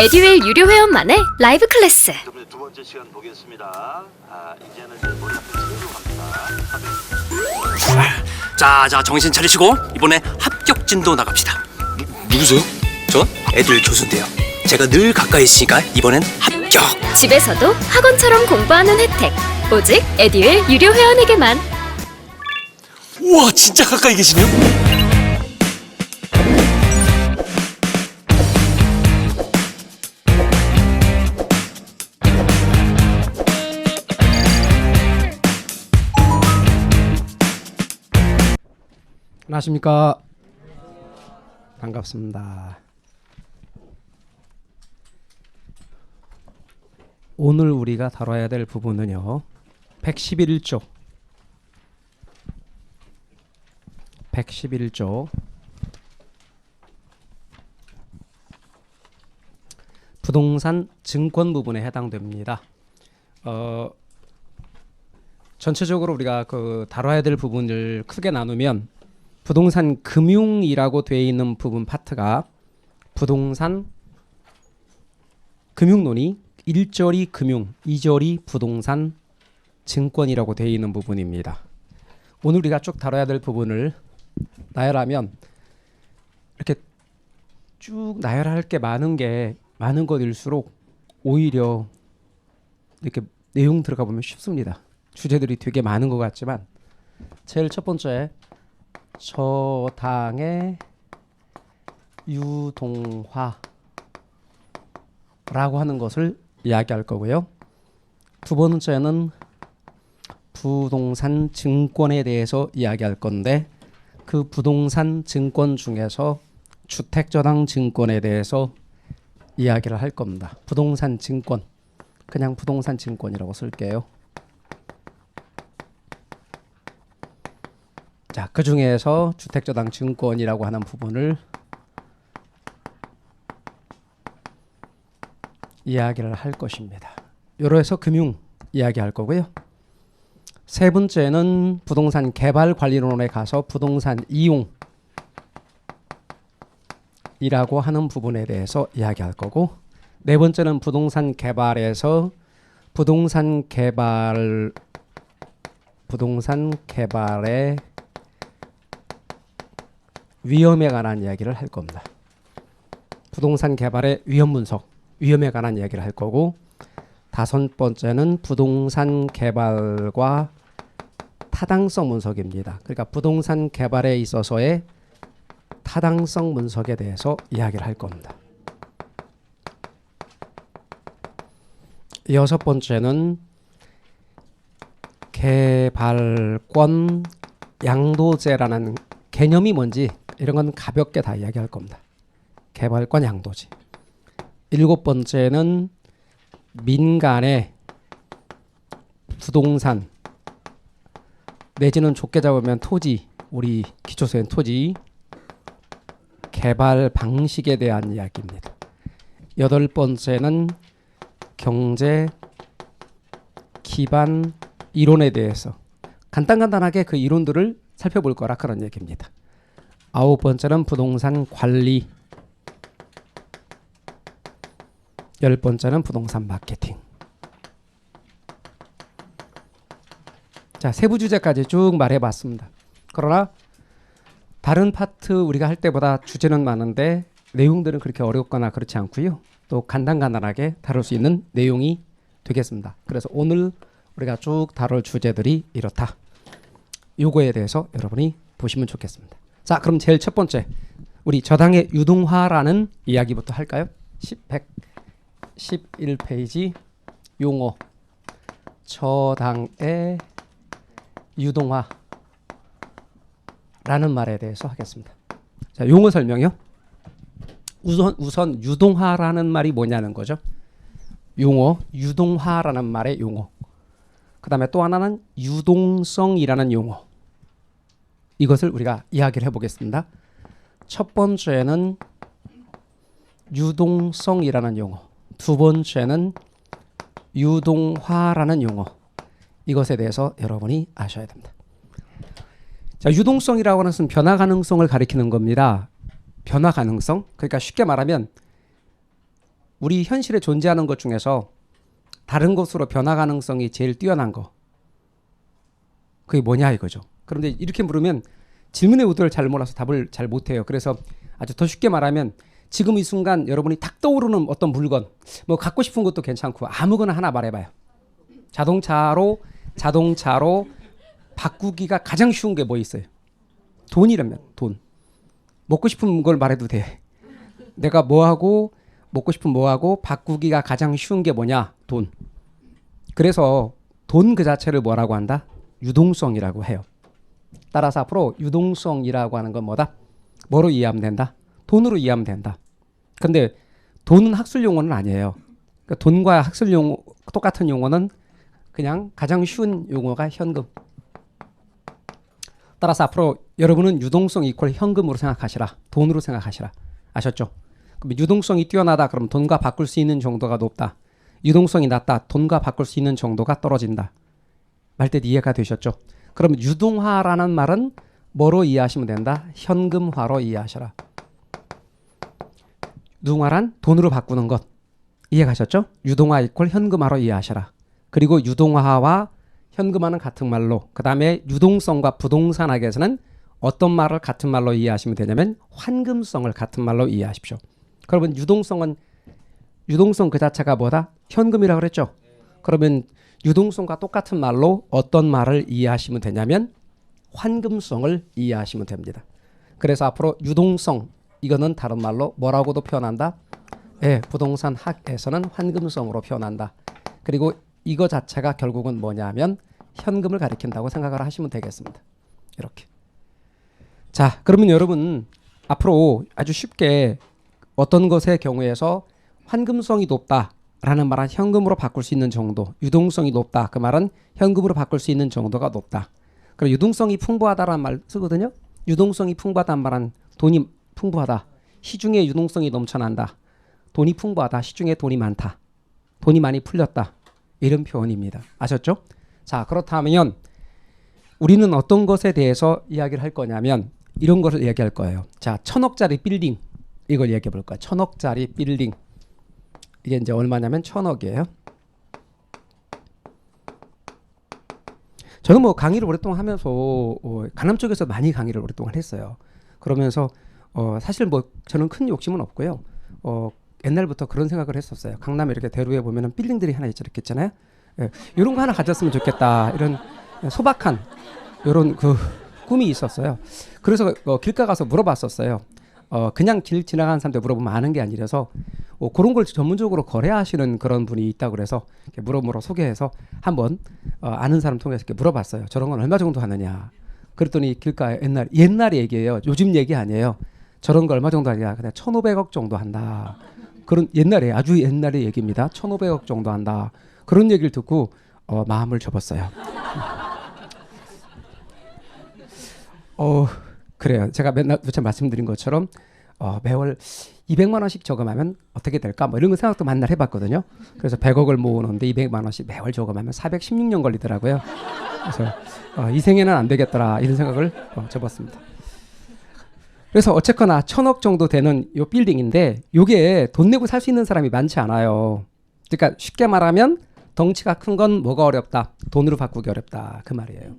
에듀윌 유료 회원만의 라이브 클래스. 여러분의 두 번째 시간 보겠습니다. 이제는 이제 머리 제대로 갑니다. 자, 정신 차리시고 이번에 합격진도 나갑시다. 누구세요? 전 애들 교수인데요. 제가 늘 가까이 있으니까 이번엔 합격. 집에서도 학원처럼 공부하는 혜택. 오직 에듀윌 유료 회원에게만. 우와, 진짜 가까이 계시네요. 안녕하십니까. 반갑습니다. 오늘 우리가 다뤄야 될 부분은요, 111조 부동산 증권 부분에 해당됩니다. 전체적으로 우리가 다뤄야 될 부분을 크게 나누면 부동산 금융이라고 되어 있는 부분 파트가 부동산 금융론이 1절이 금융, 2절이 부동산 증권이라고 되어 있는 부분입니다. 오늘 우리가 쭉 다뤄야 될 부분을 나열하면 이렇게 쭉 나열할 게 많은 것일수록 오히려 이렇게 내용 들어가 보면 쉽습니다. 주제들이 되게 많은 것 같지만 제일 첫 번째 저당의 유동화라고 하는 것을 이야기할 거고요. 두 번째는 부동산 증권에 대해서 이야기할 건데 그 부동산 증권 중에서 주택저당 증권에 대해서 이야기를 할 겁니다. 부동산 증권, 그냥 부동산 증권이라고 쓸게요. 자, 그 중에서 주택저당 증권이라고 하는 부분을 이야기를 할 것입니다. 요로 해서 금융 이야기할 거고요. 세 번째는 부동산 개발 관리론에 가서 부동산 이용이라고 하는 부분에 대해서 이야기할 거고, 네 번째는 부동산 개발에서 부동산 개발의 위험에 관한 이야기를 할 겁니다. 부동산 개발의 위험 분석, 위험에 관한 이야기를 할 거고, 다섯 번째는 부동산 개발과 타당성 분석입니다. 그러니까 부동산 개발에 있어서의 타당성 분석에 대해서 이야기를 할 겁니다. 여섯 번째는 개발권 양도제라는 개념이 뭔지 이런 건 가볍게 다 이야기할 겁니다. 개발권 양도제. 일곱 번째는 민간의 부동산 내지는 좁게 잡으면 토지, 우리 기초소엔 토지 개발 방식에 대한 이야기입니다. 여덟 번째는 경제 기반 이론에 대해서 간단하게 그 이론들을 살펴볼 거라 그런 얘기입니다. 아홉 번째는 부동산 관리, 열 번째는 부동산 마케팅. 자, 세부 주제까지 쭉 말해봤습니다. 그러나 다른 파트 우리가 할 때보다 주제는 많은데 내용들은 그렇게 어렵거나 그렇지 않고요. 또 간단하게 다룰 수 있는 내용이 되겠습니다. 그래서 오늘 우리가 쭉 다룰 주제들이 이렇다. 요거에 대해서 여러분이 보시면 좋겠습니다. 자, 그럼 제일 첫 번째 우리 저당의 유동화라는 이야기부터 할까요? 111페이지 용어 저당의 유동화라는 말에 대해서 하겠습니다. 자, 용어 설명이요. 우선 유동화라는 말이 뭐냐는 거죠. 용어 유동화라는 말의 용어. 그 다음에 또 하나는 유동성이라는 용어. 이것을 우리가 이야기를 해보겠습니다. 첫 번째는 유동성이라는 용어, 두 번째는 유동화라는 용어. 이것에 대해서 여러분이 아셔야 됩니다. 자, 유동성이라고 하는 것은 변화 가능성을 가리키는 겁니다. 변화 가능성. 그러니까 쉽게 말하면 우리 현실에 존재하는 것 중에서 다른 것으로 변화 가능성이 제일 뛰어난 거. 그게 뭐냐 이거죠. 그런데 이렇게 물으면 질문의 의도를 잘 몰라서 답을 잘 못해요. 그래서 아주 더 쉽게 말하면 지금 이 순간 여러분이 탁 떠오르는 어떤 물건, 뭐 갖고 싶은 것도 괜찮고 아무거나 하나 말해봐요. 자동차로 바꾸기가 가장 쉬운 게 뭐 있어요? 돈이라면 돈. 먹고 싶은 걸 말해도 돼. 내가 뭐하고 먹고 싶은 뭐하고 바꾸기가 가장 쉬운 게 뭐냐? 돈. 그래서 돈 그 자체를 뭐라고 한다? 유동성이라고 해요. 따라서 앞으로 유동성이라고 하는 건 뭐다? 뭐로 이해하면 된다? 돈으로 이해하면 된다. 근데 돈은 학술 용어는 아니에요. 그러니까 돈과 학술 용어 똑같은 용어는 그냥 가장 쉬운 용어가 현금. 따라서 앞으로 여러분은 유동성 이퀄 현금으로 생각하시라. 돈으로 생각하시라. 아셨죠? 그럼 유동성이 뛰어나다. 그럼 돈과 바꿀 수 있는 정도가 높다. 유동성이 낮다. 돈과 바꿀 수 있는 정도가 떨어진다. 말뜻 이해가 되셨죠? 그럼 유동화라는 말은 뭐로 이해하시면 된다? 현금화로 이해하셔라. 유동화란 돈으로 바꾸는 것. 이해가셨죠? 유동화 이퀄 현금화로 이해하셔라. 그리고 유동화와 현금화는 같은 말로, 그 다음에 유동성과 부동산학에서는 어떤 말을 같은 말로 이해하시면 되냐면 환금성을 같은 말로 이해하십시오. 그러면 유동성 그 자체가 뭐다? 현금이라고 그랬죠? 그러면 유동성과 똑같은 말로 어떤 말을 이해하시면 되냐면 환금성을 이해하시면 됩니다. 그래서 앞으로 유동성, 이거는 다른 말로 뭐라고도 표현한다? 부동산 학에서는 환금성으로 표현한다. 그리고 이거 자체가 결국은 뭐냐면 현금을 가리킨다고 생각을 하시면 되겠습니다. 이렇게. 자, 그러면 여러분 앞으로 아주 쉽게 어떤 것의 경우에서 환금성이 높다라는 말은 현금으로 바꿀 수 있는 정도, 유동성이 높다. 그 말은 현금으로 바꿀 수 있는 정도가 높다. 그리고 유동성이 풍부하다라는 말 쓰거든요. 유동성이 풍부하다는 말은 돈이 풍부하다. 시중에 유동성이 넘쳐난다. 돈이 풍부하다. 시중에 돈이 많다. 돈이 많이 풀렸다. 이런 표현입니다. 아셨죠? 자, 그렇다면 우리는 어떤 것에 대해서 이야기를 할 거냐면 이런 것을 얘기할 거예요. 자, 1,000억짜리 빌딩, 이걸 얘기해 볼 거예요. 1,000억짜리 빌딩. 이게 이제 얼마냐면 1,000억이에요. 저는 뭐 강의를 오랫동안 하면서 강남 쪽에서 많이 강의를 오랫동안 했어요. 그러면서 사실 뭐 저는 큰 욕심은 없고요. 옛날부터 그런 생각을 했었어요. 강남에 이렇게 대로에 보면은 빌딩들이 하나 있잖아요. 이런 거 하나 가졌으면 좋겠다. 이런 소박한 이런 그 꿈이 있었어요. 그래서 길가 가서 물어봤었어요. 그냥 길 지나가는 사람들 물어보면 아는 게 아니라서 그런 걸 전문적으로 거래하시는 그런 분이 있다고 그래서 물어물어 소개해서 한번 아는 사람 통해서 이렇게 물어봤어요. 저런 건 얼마 정도 하느냐. 그랬더니 길가에 옛날 얘기예요. 요즘 얘기 아니에요. 저런 거 얼마 정도 하냐. 그냥 1,500억 정도 한다. 그런 옛날에 아주 옛날의 얘기입니다. 1,500억 정도 한다. 그런 얘기를 듣고 마음을 접었어요. 그래요. 제가 맨날 말씀드린 것처럼 매월 200만 원씩 저금하면 어떻게 될까? 뭐 이런 거 생각도 만날 해봤거든요. 그래서 100억을 모으는데 200만 원씩 매월 저금하면 416년 걸리더라고요. 그래서 이 생에는 안 되겠더라 이런 생각을 접었습니다. 그래서 어쨌거나 1,000억 정도 되는 요 빌딩인데 요게 돈 내고 살 수 있는 사람이 많지 않아요. 그러니까 쉽게 말하면 덩치가 큰 건 뭐가 어렵다? 돈으로 바꾸기 어렵다. 그 말이에요.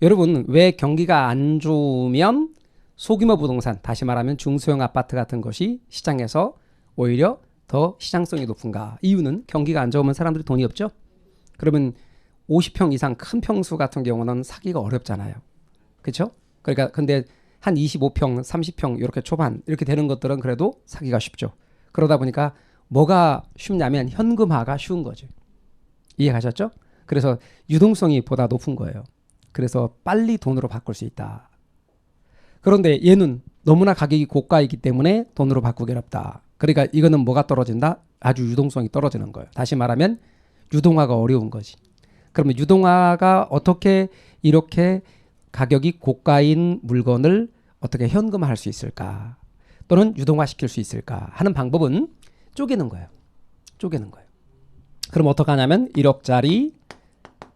여러분 왜 경기가 안 좋으면 소규모 부동산, 다시 말하면 중소형 아파트 같은 것이 시장에서 오히려 더 시장성이 높은가? 이유는 경기가 안 좋으면 사람들이 돈이 없죠? 그러면 50평 이상 큰 평수 같은 경우는 사기가 어렵잖아요. 그렇죠? 그러니까 근데 한 25평, 30평 이렇게 초반 이렇게 되는 것들은 그래도 사기가 쉽죠. 그러다 보니까 뭐가 쉽냐면 현금화가 쉬운 거죠. 이해가셨죠? 그래서 유동성이 보다 높은 거예요. 그래서 빨리 돈으로 바꿀 수 있다. 그런데 얘는 너무나 가격이 고가이기 때문에 돈으로 바꾸기 어렵다. 그러니까 이거는 뭐가 떨어진다? 아주 유동성이 떨어지는 거예요. 다시 말하면 유동화가 어려운 거지. 그러면 유동화가 어떻게 이렇게 가격이 고가인 물건을 어떻게 현금화할 수 있을까? 또는 유동화시킬 수 있을까? 하는 방법은 쪼개는 거예요. 쪼개는 거예요. 그럼 어떻게 하냐면 1억짜리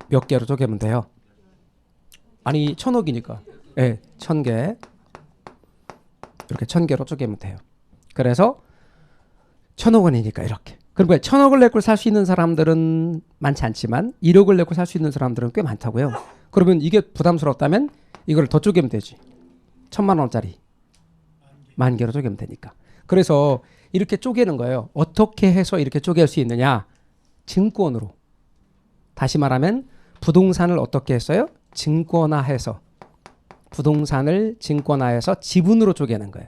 몇 개로 쪼개면 돼요? 아니 1,000억이니까 1,000개 이렇게 1,000개로 쪼개면 돼요. 그래서 천억 원이니까 이렇게. 그러니까 천억을 내고 살 수 있는 사람들은 많지 않지만 1억을 내고 살 수 있는 사람들은 꽤 많다고요. 그러면 이게 부담스럽다면 이걸 더 쪼개면 되지. 1,000만 원짜리 10,000개로 쪼개면 되니까. 그래서 이렇게 쪼개는 거예요. 어떻게 해서 이렇게 쪼갤 수 있느냐? 증권으로. 다시 말하면 부동산을 어떻게 했어요? 증권화해서. 부동산을 증권화해서 지분으로 쪼개는 거예요.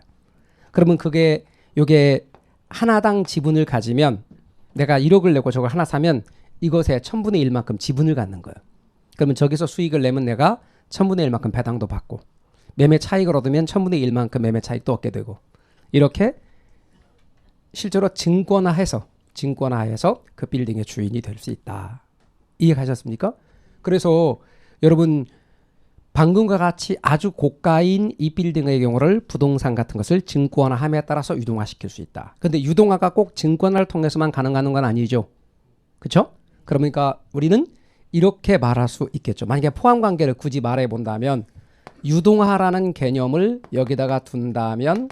그러면 요게 하나당 지분을 가지면 내가 1억을 내고 저걸 하나 사면 이것의 1000분의 1만큼 지분을 갖는 거예요. 그러면 저기서 수익을 내면 내가 1000분의 1만큼 배당도 받고 매매 차익을 얻으면 1000분의 1만큼 매매 차익도 얻게 되고 이렇게 실제로 증권화해서 그 빌딩의 주인이 될 수 있다. 이해가셨습니까? 그래서 여러분 방금과 같이 아주 고가인 이 빌딩의 경우를 부동산 같은 것을 증권화함에 따라서 유동화시킬 수 있다. 근데 유동화가 꼭 증권화를 통해서만 가능한 건 아니죠. 그렇죠? 그러니까 우리는 이렇게 말할 수 있겠죠. 만약에 포함관계를 굳이 말해 본다면 유동화라는 개념을 여기다가 둔다면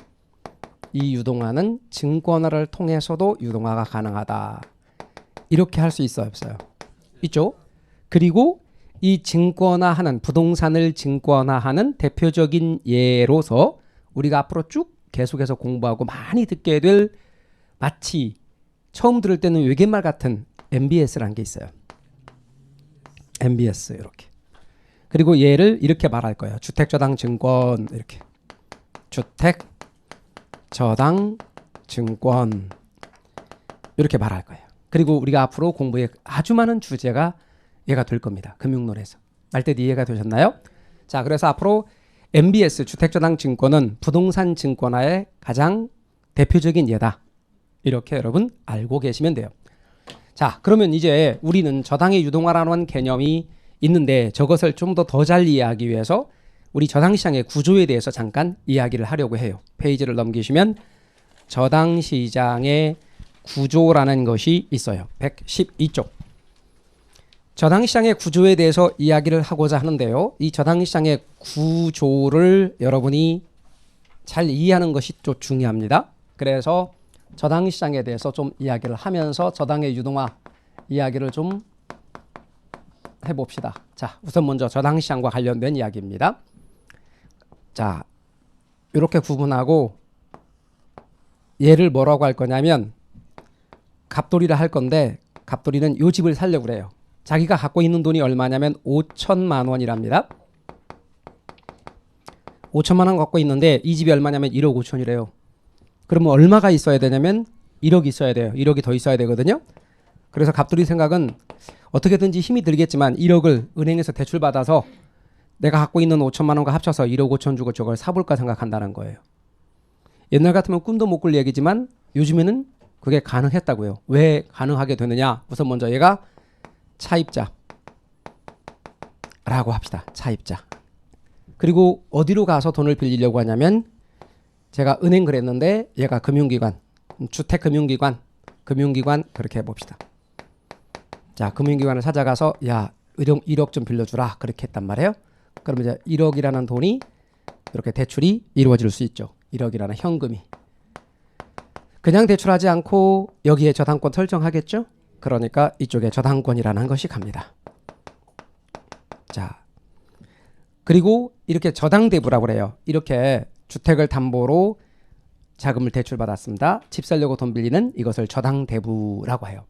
이 유동화는 증권화를 통해서도 유동화가 가능하다. 이렇게 할 수 있어요, 없어요? 있죠? 그리고 이 증권화하는 부동산을 증권화하는 대표적인 예로서 우리가 앞으로 쭉 계속해서 공부하고 많이 듣게 될 마치 처음 들을 때는 외계말 같은 MBS라는 게 있어요. MBS 이렇게. 그리고 얘를 이렇게 말할 거예요. 주택저당증권 이렇게. 주택저당증권 이렇게 말할 거예요. 그리고 우리가 앞으로 공부에 아주 많은 주제가 얘가 될 겁니다. 금융론에서. 말뜻 이해가 되셨나요? 자, 그래서 앞으로 MBS 주택저당증권은 부동산 증권화의 가장 대표적인 예다. 이렇게 여러분 알고 계시면 돼요. 자, 그러면 이제 우리는 저당의 유동화라는 개념이 있는데 저것을 좀 더 잘 이해하기 위해서 우리 저당시장의 구조에 대해서 잠깐 이야기를 하려고 해요. 페이지를 넘기시면 저당시장의 구조라는 것이 있어요. 112쪽. 저당시장의 구조에 대해서 이야기를 하고자 하는데요. 이 저당시장의 구조를 여러분이 잘 이해하는 것이 좀 중요합니다. 그래서 저당시장에 대해서 좀 이야기를 하면서 저당의 유동화 이야기를 좀 해봅시다. 자, 우선 먼저 저당시장과 관련된 이야기입니다. 자, 이렇게 구분하고 얘를 뭐라고 할 거냐면 갑돌이라 할 건데 갑돌이는 요 집을 살려고 그래요. 자기가 갖고 있는 돈이 얼마냐면 5천만 원이랍니다. 5천만 원 갖고 있는데 이 집이 얼마냐면 1억 5천이래요. 그러면 얼마가 있어야 되냐면 1억 있어야 돼요. 1억이 더 있어야 되거든요. 그래서 갑돌이 생각은 어떻게든지 힘이 들겠지만 1억을 은행에서 대출받아서 내가 갖고 있는 5천만 원과 합쳐서 1억 5천 주고 저걸 사볼까 생각한다는 거예요. 옛날 같으면 꿈도 못 꿀 얘기지만 요즘에는 그게 가능했다고요. 왜 가능하게 되느냐? 우선 먼저 얘가 차입자라고 합시다. 차입자. 그리고 어디로 가서 돈을 빌리려고 하냐면 제가 은행 그랬는데 얘가 금융기관, 주택금융기관, 금융기관 그렇게 해봅시다. 자, 금융기관을 찾아가서 야 1억 좀 빌려주라 그렇게 했단 말이에요. 그러면 이제 1억이라는 돈이 이렇게 대출이 이루어질 수 있죠. 1억이라는 현금이. 그냥 대출하지 않고 여기에 저당권 설정하겠죠. 그러니까 이쪽에 저당권이라는 것이 갑니다. 자, 그리고 이렇게 저당대부라고 그래요. 이렇게 주택을 담보로 자금을 대출받았습니다. 집 살려고 돈 빌리는 이것을 저당대부라고 해요.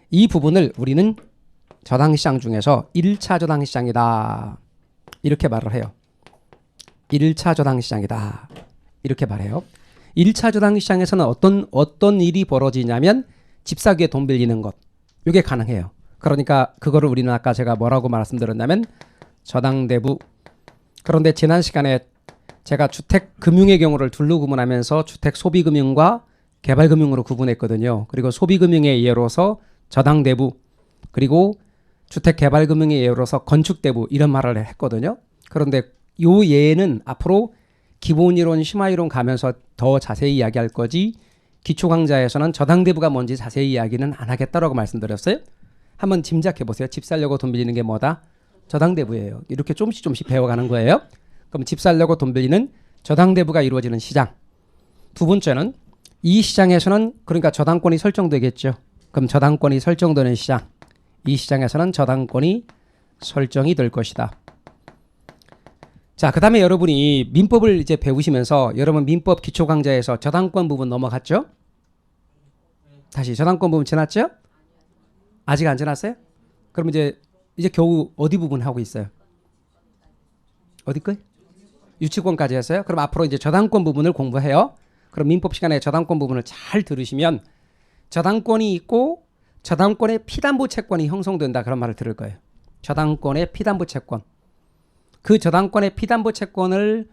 이 부분을 우리는 저당시장 중에서 1차 저당시장이다. 이렇게 말을 해요. 1차 저당시장이다. 이렇게 말해요. 1차 저당시장에서는 어떤 일이 벌어지냐면 집 사기에 돈 빌리는 것. 이게 가능해요. 그러니까 그거를 우리는 아까 제가 뭐라고 말씀드렸냐면 저당대부. 그런데 지난 시간에 제가 주택금융의 경우를 둘로 구분하면서 주택소비금융과 개발금융으로 구분했거든요. 그리고 소비금융의 예로서 저당대부 그리고 주택개발금융의 예로서 건축대부 이런 말을 했거든요. 그런데 요 예는 앞으로 기본이론, 심화이론 가면서 더 자세히 이야기할 거지 기초강좌에서는 저당대부가 뭔지 자세히 이야기는 안 하겠다라고 말씀드렸어요. 한번 짐작해 보세요. 집 살려고 돈 빌리는 게 뭐다? 저당대부예요. 이렇게 조금씩 배워가는 거예요. 그럼 집 살려고 돈 빌리는 저당대부가 이루어지는 시장. 두 번째는 이 시장에서는 그러니까 저당권이 설정되겠죠. 그럼 저당권이 설정되는 시장. 이 시장에서는 저당권이 설정이 될 것이다. 자, 그다음에 여러분이 민법을 이제 배우시면서 여러분 민법 기초 강좌에서 저당권 부분 넘어갔죠? 다시 저당권 부분 지났죠? 아직 안 지났어요? 그럼 이제 겨우 어디 부분 하고 있어요? 어디 거요? 유치권까지 했어요? 그럼 앞으로 이제 저당권 부분을 공부해요. 그럼 민법 시간에 저당권 부분을 잘 들으시면 저당권이 있고 저당권의 피담보 채권이 형성된다 그런 말을 들을 거예요. 저당권의 피담보 채권. 그 저당권의 피담보 채권을